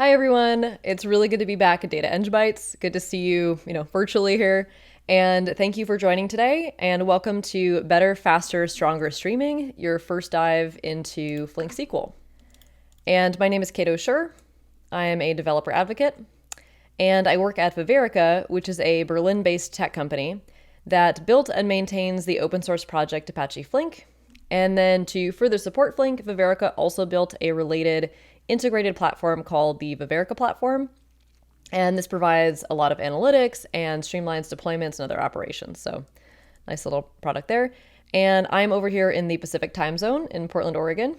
Hi everyone, it's really good to be back at DataEngBytes. Good to see you, virtually here. And thank you for joining today, and welcome to Better, Faster, Stronger Streaming, your first dive into Flink SQL. And my name is Caito Scherr. I am a developer advocate, and I work at Ververica, which is a Berlin-based tech company that built and maintains the open source project Apache Flink. And then to further support Flink, Ververica also built a related integrated platform called the Ververica platform. And this provides a lot of analytics and streamlines deployments and other operations. So nice little product there. And I'm over here in the Pacific time zone in Portland, Oregon.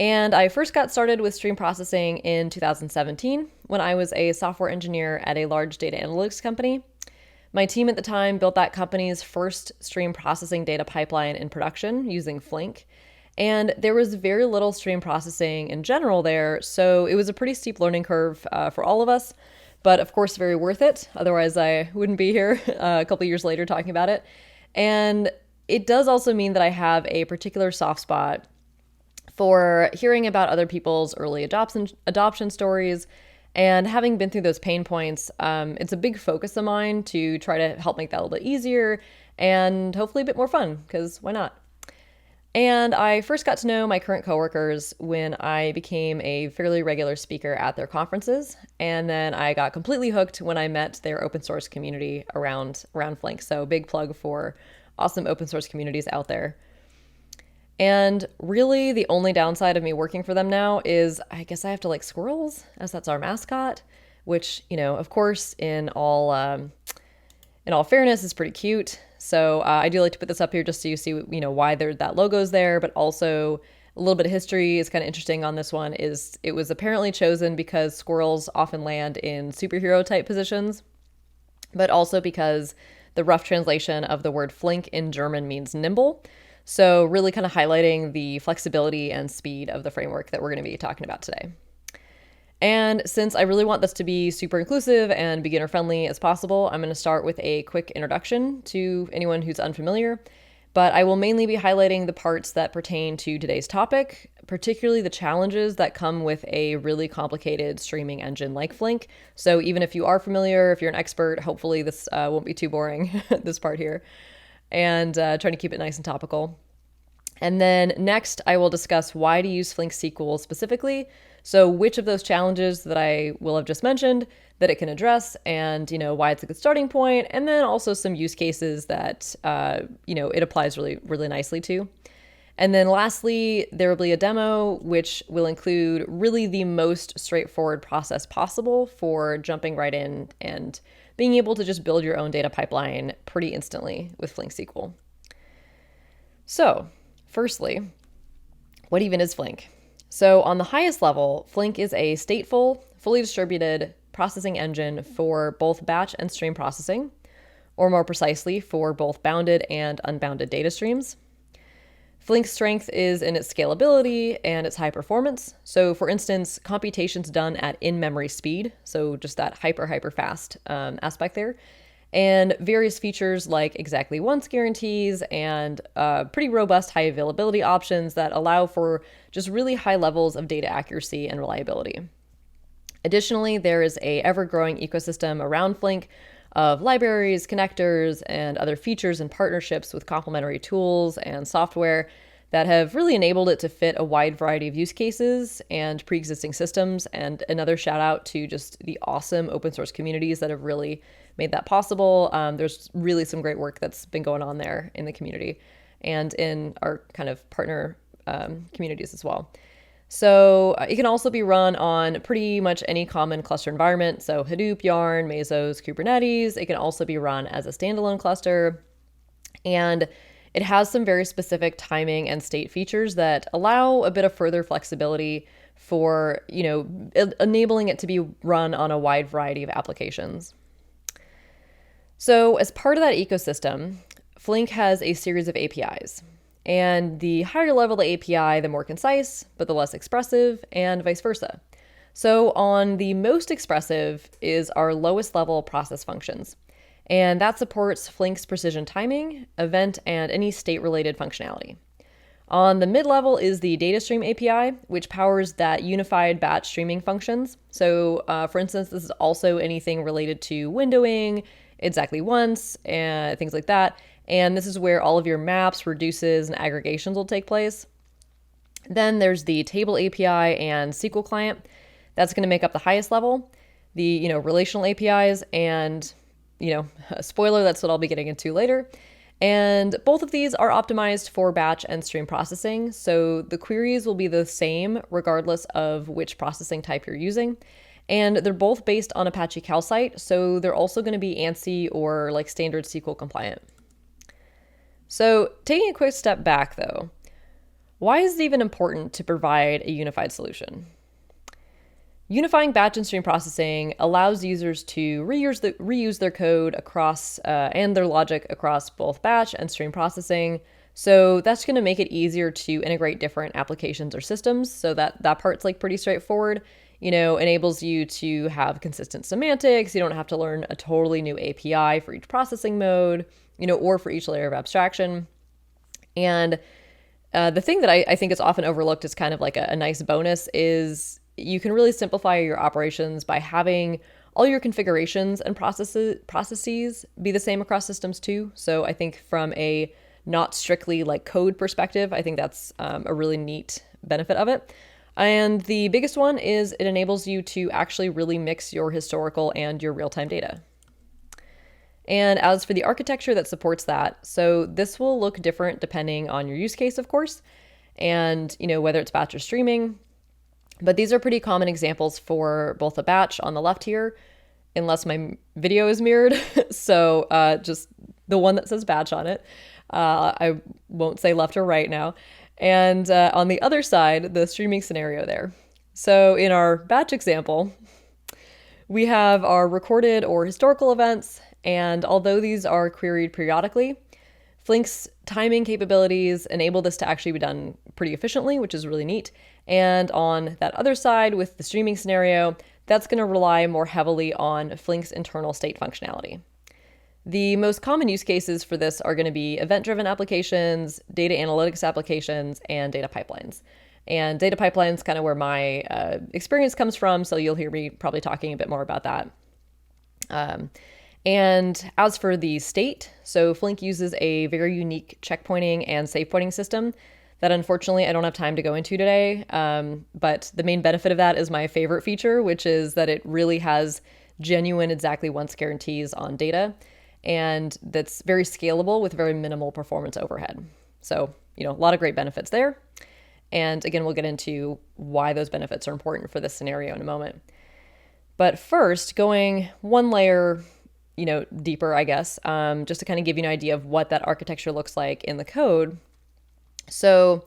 And I first got started with stream processing in 2017 when I was a software engineer at a large data analytics company. My team at the time built that company's first stream processing data pipeline in production using Flink. And there was very little stream processing in general there, so it was a pretty steep learning curve for all of us, but of course very worth it. Otherwise, I wouldn't be here a couple years later talking about it. And it does also mean that I have a particular soft spot for hearing about other people's early adoption stories. And having been through those pain points, it's a big focus of mine to try to help make that a little bit easier and hopefully a bit more fun, because why not? And I first got to know my current coworkers when I became a fairly regular speaker at their conferences. And then I got completely hooked when I met their open source community around Flink. So big plug for awesome open source communities out there. And really the only downside of me working for them now is I guess I have to like Squirrels, as that's our mascot, which, of course, in all fairness is pretty cute. So I do like to put this up here just so you see, why that logo's there, but also a little bit of history is kind of interesting on this one. Is it was apparently chosen because squirrels often land in superhero type positions, but also because the rough translation of the word Flink in German means nimble. So really kind of highlighting the flexibility and speed of the framework that we're going to be talking about today. And since I really want this to be super inclusive and beginner friendly as possible, I'm going to start with a quick introduction to anyone who's unfamiliar, but I will mainly be highlighting the parts that pertain to today's topic, particularly the challenges that come with a really complicated streaming engine like Flink. So even if you are familiar, if you're an expert, hopefully this won't be too boring, this part here, and trying to keep it nice and topical. And then next, I will discuss why to use Flink SQL specifically. So which of those challenges that I will have just mentioned that it can address, and, why it's a good starting point, and then also some use cases that, it applies really, really nicely to. And then lastly, there will be a demo, which will include really the most straightforward process possible for jumping right in and being able to just build your own data pipeline pretty instantly with Flink SQL. So, firstly, what even is Flink? So on the highest level, Flink is a stateful, fully distributed processing engine for both batch and stream processing, or more precisely, for both bounded and unbounded data streams. Flink's strength is in its scalability and its high performance. So for instance, computations done at in-memory speed, so just that hyper fast aspect there, and various features like exactly once guarantees and pretty robust high availability options that allow for just really high levels of data accuracy and reliability. Additionally, there is a ever-growing ecosystem around Flink of libraries, connectors, and other features and partnerships with complementary tools and software that have really enabled it to fit a wide variety of use cases and pre-existing systems. And another shout out to just the awesome open source communities that have really made that possible. There's really some great work that's been going on there in the community and in our kind of partner communities as well. So it can also be run on pretty much any common cluster environment. So Hadoop, Yarn, Mesos, Kubernetes. It can also be run as a standalone cluster. And it has some very specific timing and state features that allow a bit of further flexibility for, enabling it to be run on a wide variety of applications. So as part of that ecosystem, Flink has a series of APIs. And the higher level the API, the more concise, but the less expressive, and vice versa. So on the most expressive is our lowest level process functions. And that supports Flink's precision timing, event, and any state-related functionality. On the mid-level is the data stream API, which powers that unified batch streaming functions. So for instance, this is also anything related to windowing, exactly once, and things like that. And this is where all of your maps, reduces, and aggregations will take place. Then there's the table API and SQL client. That's going to make up the highest level. The relational APIs and spoiler, that's what I'll be getting into later. And both of these are optimized for batch and stream processing. So the queries will be the same regardless of which processing type you're using. And they're both based on Apache Calcite, so they're also going to be ANSI or like standard SQL compliant. So taking a quick step back though, why is it even important to provide a unified solution? Unifying batch and stream processing allows users to reuse their code across and their logic across both batch and stream processing. So that's going to make it easier to integrate different applications or systems. So that part's like pretty straightforward. Enables you to have consistent semantics. You don't have to learn a totally new API for each processing mode, or for each layer of abstraction. And the thing that I think is often overlooked as kind of like a nice bonus is you can really simplify your operations by having all your configurations and processes be the same across systems too. So I think from a not strictly like code perspective, I think that's a really neat benefit of it. And the biggest one is it enables you to actually really mix your historical and your real-time data. And as for the architecture that supports that, so this will look different depending on your use case, of course, and whether it's batch or streaming. But these are pretty common examples for both a batch on the left here, unless my video is mirrored. So just the one that says batch on it. I won't say left or right now. And on the other side, the streaming scenario there. So in our batch example, we have our recorded or historical events. And although these are queried periodically, Flink's timing capabilities enable this to actually be done pretty efficiently, which is really neat. And on that other side with the streaming scenario, that's going to rely more heavily on Flink's internal state functionality. The most common use cases for this are going to be event-driven applications, data analytics applications, and data pipelines. And data pipelines kind of where my experience comes from, so you'll hear me probably talking a bit more about that. And as for the state, so Flink uses a very unique checkpointing and save pointing system that unfortunately I don't have time to go into today. But the main benefit of that is my favorite feature, which is that it really has genuine exactly once guarantees on data. And that's very scalable with very minimal performance overhead. So, a lot of great benefits there. And again, we'll get into why those benefits are important for this scenario in a moment. But first, going one layer deeper, I guess, just to kind of give you an idea of what that architecture looks like in the code. So,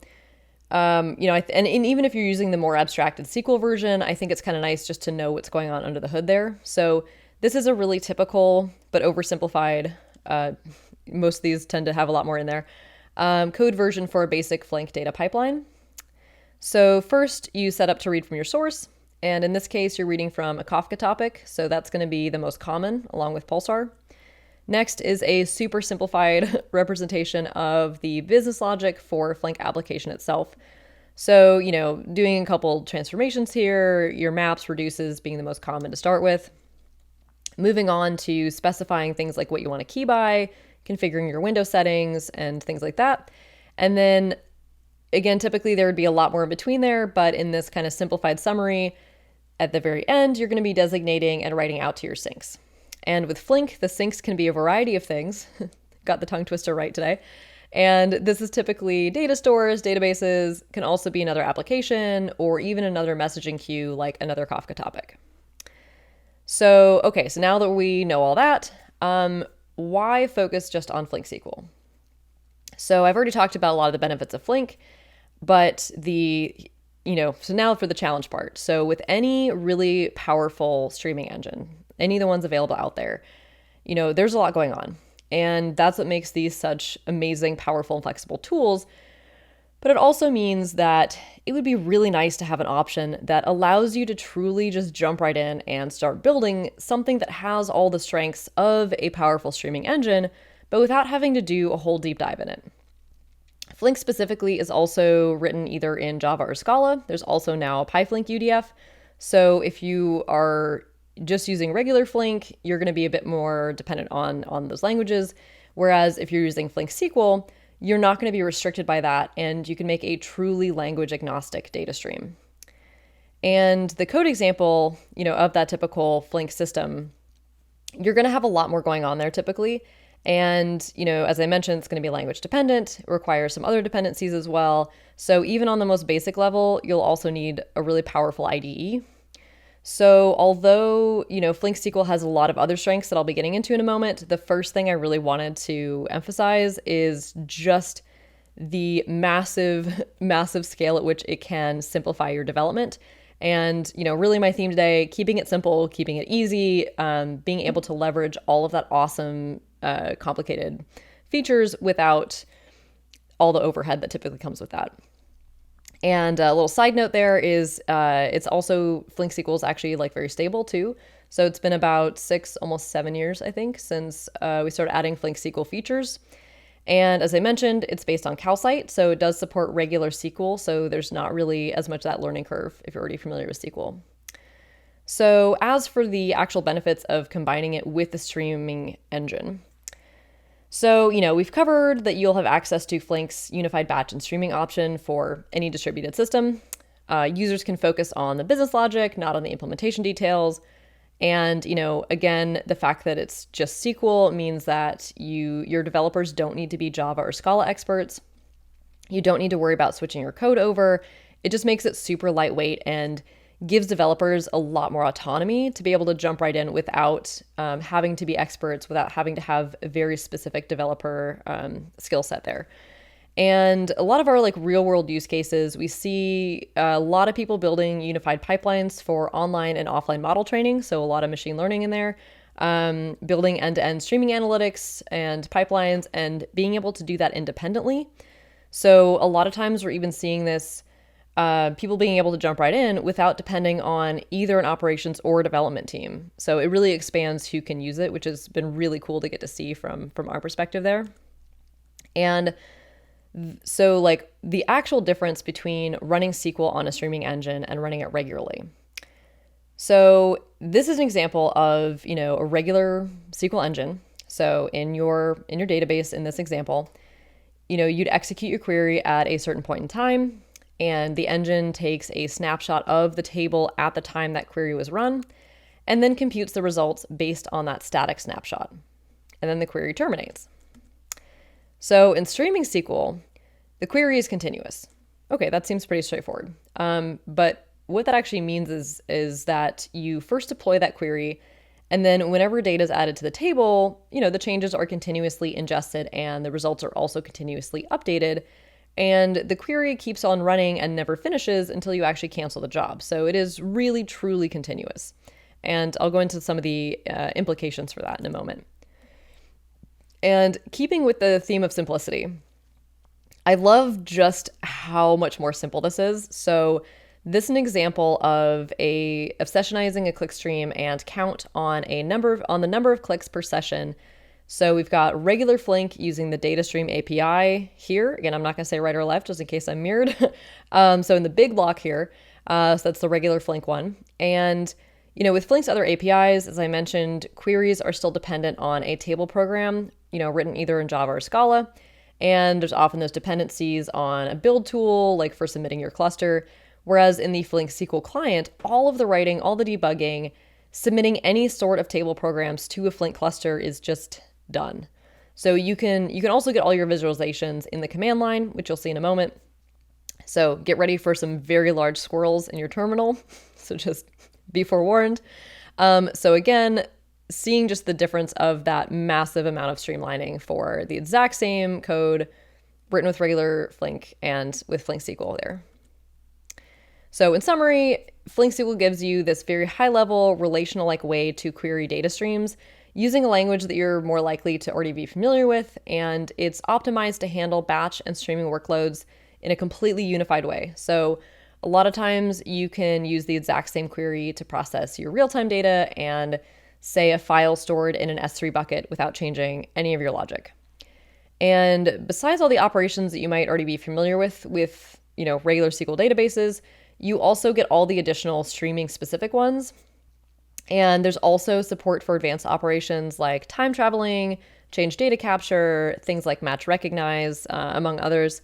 and even if you're using the more abstracted SQL version, I think it's kind of nice just to know what's going on under the hood there. So this is a really typical but oversimplified, most of these tend to have a lot more in there, code version for a basic Flink data pipeline. So first you set up to read from your source. And in this case, you're reading from a Kafka topic. So that's going to be the most common along with Pulsar. Next is a super simplified representation of the business logic for Flink application itself. So, doing a couple transformations here, your maps, reduces being the most common to start with. Moving on to specifying things like what you want to key by, configuring your window settings and things like that. And then again, typically there would be a lot more in between there, but in this kind of simplified summary, at the very end, you're going to be designating and writing out to your sinks. And with Flink, the sinks can be a variety of things. Got the tongue twister right today. And this is typically data stores, databases, can also be another application, or even another messaging queue like another Kafka topic. So, okay, so now that we know all that, why focus just on Flink SQL? So I've already talked about a lot of the benefits of Flink, but so now for the challenge part. So with any really powerful streaming engine, any of the ones available out there, there's a lot going on. And that's what makes these such amazing, powerful, and flexible tools. But it also means that it would be really nice to have an option that allows you to truly just jump right in and start building something that has all the strengths of a powerful streaming engine, but without having to do a whole deep dive in it. Flink specifically is also written either in Java or Scala. There's also now a PyFlink UDF. So if you are just using regular Flink, you're going to be a bit more dependent on those languages. Whereas if you're using Flink SQL, you're not going to be restricted by that, and you can make a truly language agnostic data stream. And the code example, of that typical Flink system, you're going to have a lot more going on there typically. And, as I mentioned, it's going to be language dependent, requires some other dependencies as well. So even on the most basic level, you'll also need a really powerful IDE. So although, Flink SQL has a lot of other strengths that I'll be getting into in a moment, the first thing I really wanted to emphasize is just the massive, massive scale at which it can simplify your development. And, really my theme today, keeping it simple, keeping it easy, being able to leverage all of that awesome, complicated features without all the overhead that typically comes with that. And a little side note there is it's also, Flink SQL is actually very stable too. So it's been about 6, almost 7 years, I think, since we started adding Flink SQL features. And as I mentioned, it's based on Calcite, so it does support regular SQL. So there's not really as much that learning curve if you're already familiar with SQL. So as for the actual benefits of combining it with the streaming engine, so, we've covered that you'll have access to Flink's unified batch and streaming option for any distributed system. Users can focus on the business logic, not on the implementation details. And, again, the fact that it's just SQL means that your developers don't need to be Java or Scala experts. You don't need to worry about switching your code over. It just makes it super lightweight and gives developers a lot more autonomy to be able to jump right in without having to be experts, without having to have a very specific developer skill set there. And a lot of our real world use cases, we see a lot of people building unified pipelines for online and offline model training. So a lot of machine learning in there, building end-to-end streaming analytics and pipelines and being able to do that independently. So a lot of times we're even seeing this people being able to jump right in without depending on either an operations or a development team. So it really expands who can use it, which has been really cool to get to see from our perspective there. And so the actual difference between running SQL on a streaming engine and running it regularly. So this is an example of, a regular SQL engine. So in your database, in this example, you'd execute your query at a certain point in time, and the engine takes a snapshot of the table at the time that query was run, and then computes the results based on that static snapshot. And then the query terminates. So in streaming SQL, the query is continuous. Okay, that seems pretty straightforward. But what that actually means is that you first deploy that query, and then whenever data is added to the table, the changes are continuously ingested and the results are also continuously updated. And the query keeps on running and never finishes until you actually cancel the job. So it is really, truly continuous. And I'll go into some of the implications for that in a moment. And keeping with the theme of simplicity, I love just how much more simple this is. So this is an example of sessionizing a click stream and count on the number of clicks per session. So we've got regular Flink using the data stream API here. Again, I'm not going to say right or left just in case I'm mirrored. So in the big block here, so that's the regular Flink one. And, with Flink's other APIs, as I mentioned, queries are still dependent on a table program, written either in Java or Scala. And there's often those dependencies on a build tool, for submitting your cluster. Whereas in the Flink SQL client, all of the writing, all the debugging, submitting any sort of table programs to a Flink cluster is just done. So you can also get all your visualizations in the command line, which you'll see in a moment. So get ready for some very large squirrels in your terminal. So just be forewarned. So again, seeing just the difference of that massive amount of streamlining for the exact same code written with regular Flink and with Flink SQL there. So in summary, Flink SQL gives you this very high-level relational-like way to query data streams using a language that you're more likely to already be familiar with, and it's optimized to handle batch and streaming workloads in a completely unified way. So a lot of times you can use the exact same query to process your real-time data and say a file stored in an S3 bucket without changing any of your logic. And besides all the operations that you might already be familiar with, regular SQL databases, you also get all the additional streaming specific ones. And there's also support for advanced operations like time traveling, change data capture, things like match recognize, among others.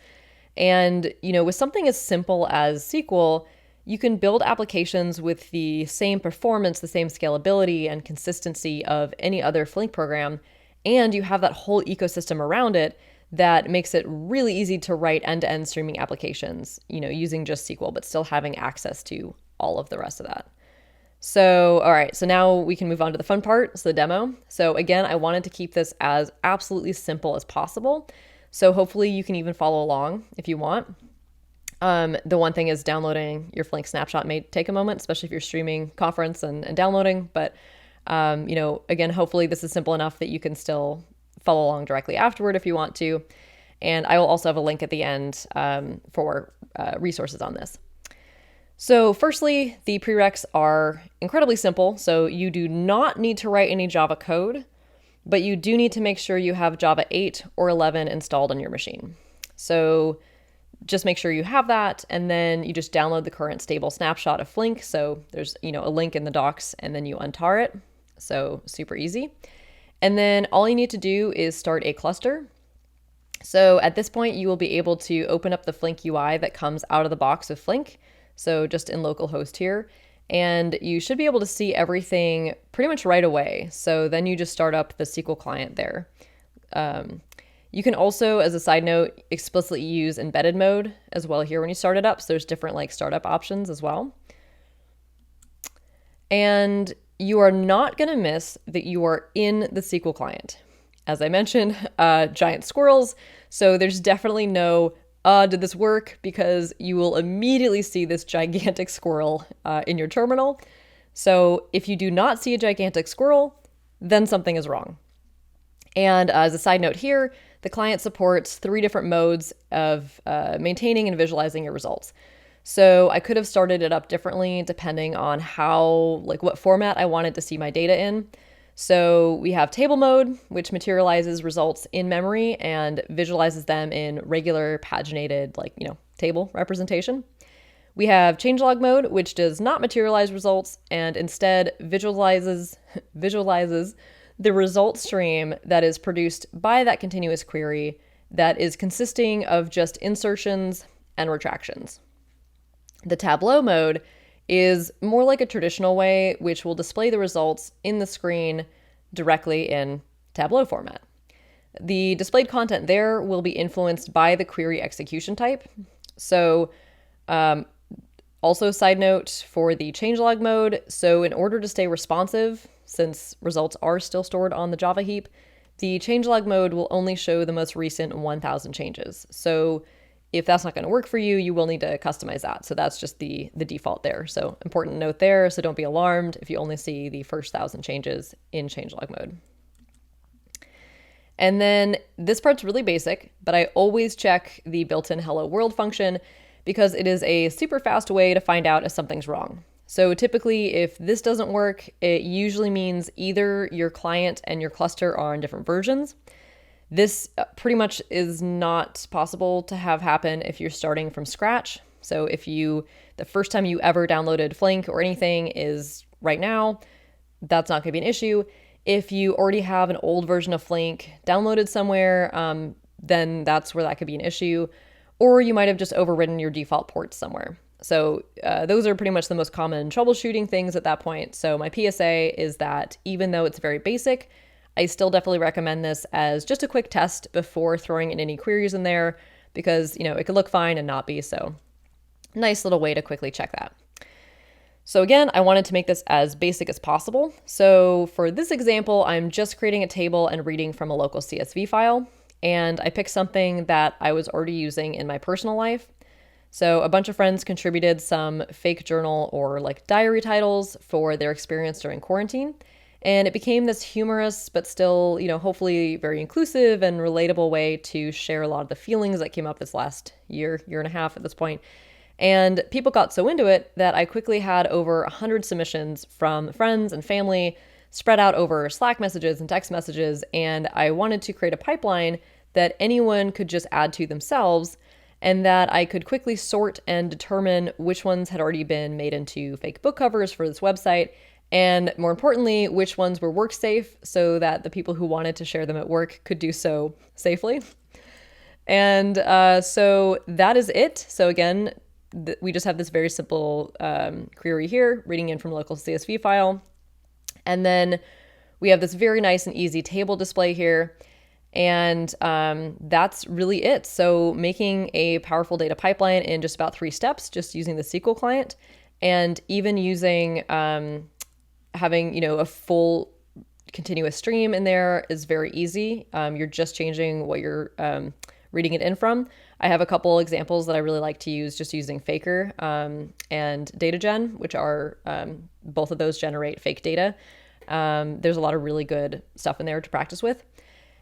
And, with something as simple as SQL, you can build applications with the same performance, the same scalability and consistency of any other Flink program. And you have that whole ecosystem around it that makes it really easy to write end-to-end streaming applications, using just SQL, but still having access to all of the rest of that. So, all right, so now we can move on to the fun part, so the demo. So again, I wanted to keep this as absolutely simple as possible. So hopefully you can even follow along if you want. The one thing is downloading your Flink snapshot may take a moment, especially if you're streaming conference and downloading. But, again, hopefully this is simple enough that you can still follow along directly afterward if you want to. And I will also have a link at the end for resources on this. So firstly, the prereqs are incredibly simple. So you do not need to write any Java code, but you do need to make sure you have Java 8 or 11 installed on your machine. So just make sure you have that, and then you just download the current stable snapshot of Flink. So there's, a link in the docs, and then you untar it. So super easy. And then all you need to do is start a cluster. So at this point, you will be able to open up the Flink UI that comes out of the box with Flink. So just in localhost here, and you should be able to see everything pretty much right away. So then you just start up the SQL client there. You can also, as a side note, explicitly use embedded mode as well here when you start it up. So there's different startup options as well. And you are not going to miss that you are in the SQL client. As I mentioned, giant squirrels. So there's definitely no did this work? Because you will immediately see this gigantic squirrel in your terminal. So if you do not see a gigantic squirrel, then something is wrong. And as a side note here, the client supports 3 different modes of maintaining and visualizing your results. So I could have started it up differently depending on what format I wanted to see my data in. So we have table mode, which materializes results in memory and visualizes them in regular paginated, table representation. We have changelog mode, which does not materialize results and instead visualizes the result stream that is produced by that continuous query that is consisting of just insertions and retractions. The tableau mode is more like a traditional way, which will display the results in the screen directly in Tableau format. The displayed content there will be influenced by the query execution type. So also side note for the changelog mode, so in order to stay responsive, since results are still stored on the Java heap, the changelog mode will only show the most recent 1,000 changes. So if that's not going to work for you, you will need to customize that. So that's just the default there. So important note there. So don't be alarmed if you only see the first 1,000 changes in changelog mode. And then this part's really basic, but I always check the built-in hello world function because it is a super fast way to find out if something's wrong. So typically if this doesn't work, it usually means either your client and your cluster are on different versions. This pretty much is not possible to have happen if you're starting from scratch. So if the first time you ever downloaded Flink or anything is right now, that's not going to be an issue. If you already have an old version of Flink downloaded somewhere, then that's where that could be an issue. Or you might have just overridden your default ports somewhere. So those are pretty much the most common troubleshooting things at that point. So my PSA is that even though it's very basic, I still definitely recommend this as just a quick test before throwing in any queries in there because, it could look fine and not be. So nice little way to quickly check that. So again, I wanted to make this as basic as possible. So for this example, I'm just creating a table and reading from a local CSV file. And I picked something that I was already using in my personal life. So a bunch of friends contributed some fake journal or diary titles for their experience during quarantine. And it became this humorous, but still, hopefully very inclusive and relatable way to share a lot of the feelings that came up this last year and a half at this point. And people got so into it that I quickly had over 100 submissions from friends and family spread out over Slack messages and text messages. And I wanted to create a pipeline that anyone could just add to themselves, and that I could quickly sort and determine which ones had already been made into fake book covers for this website, and more importantly, which ones were work safe so that the people who wanted to share them at work could do so safely. And so that is it. So again, we just have this very simple query here, reading in from local CSV file. And then we have this very nice and easy table display here. And that's really it. So making a powerful data pipeline in just about 3 steps, just using the SQL client, and even using having, a full continuous stream in there is very easy. You're just changing what you're reading it in from. I have a couple examples that I really like to use just using Faker and DataGen, which are both of those generate fake data. There's a lot of really good stuff in there to practice with.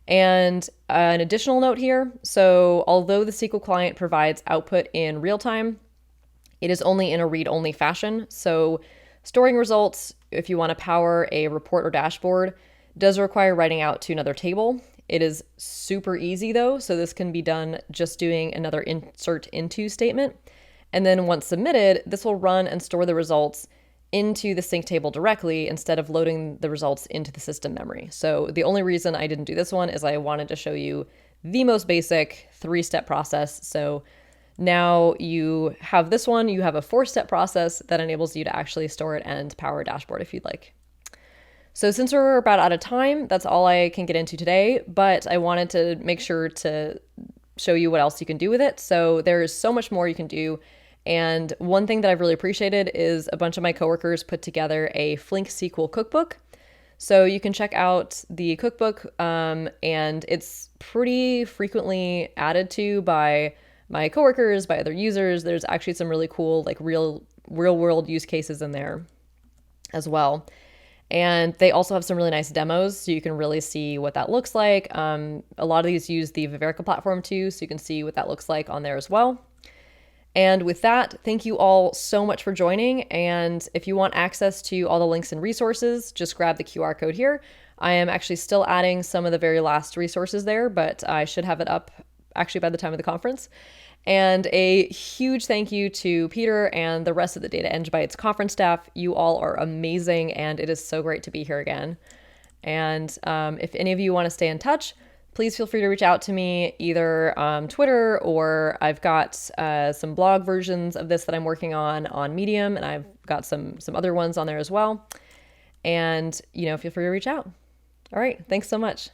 And an additional note here, so although the SQL client provides output in real time, it is only in a read-only fashion. So storing results, if you want to power a report or dashboard, does require writing out to another table. It is super easy though, so this can be done just doing another insert into statement. And then once submitted, this will run and store the results into the sync table directly instead of loading the results into the system memory. So the only reason I didn't do this one is I wanted to show you the most basic 3-step process. So now you have this one, you have a 4-step process that enables you to actually store it and power a dashboard if you'd like. So since we're about out of time, that's all I can get into today, but I wanted to make sure to show you what else you can do with it. So there's so much more you can do. And one thing that I've really appreciated is a bunch of my coworkers put together a Flink SQL cookbook. So you can check out the cookbook, and it's pretty frequently added to by my coworkers, by other users. There's actually some really cool, like real world use cases in there as well. And they also have some really nice demos, so you can really see what that looks like. A lot of these use the Ververica platform too, so you can see what that looks like on there as well. And with that, thank you all so much for joining. And if you want access to all the links and resources, just grab the QR code here. I am actually still adding some of the very last resources there, but I should have it up actually by the time of the conference. And a huge thank you to Peter and the rest of the DataEngBytes conference staff. You all are amazing, and it is so great to be here again. And if any of you want to stay in touch, please feel free to reach out to me either on Twitter, or I've got some blog versions of this that I'm working on Medium, and I've got some other ones on there as well. And, feel free to reach out. All right. Thanks so much.